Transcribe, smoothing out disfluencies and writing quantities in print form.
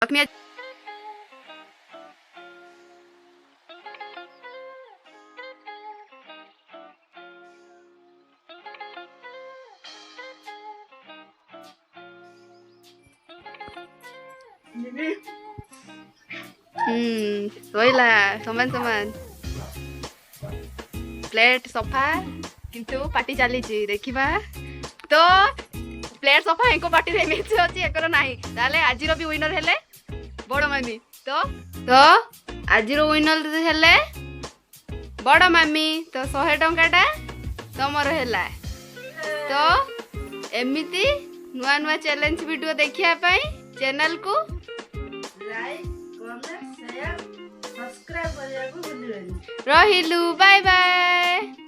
लक्ष्मी सैला समान समान प्लेट सफा किंतु पार्टी चली देखा तो प्लेट सफा एक पार्टी एमती अच्छी एकर ना ताले आज भी विनर हेले बड़ मामी तो तो आज विनर हेले बड़ मामी तो 100 टंकाटा तमर है तो एमती नुआ नुआ चैलेंज वीडियो देखा चैनल को लाइक कमेंट शेयर सब्सक्राइब करने को भूलिबेनी। रहिलु बाय बाय।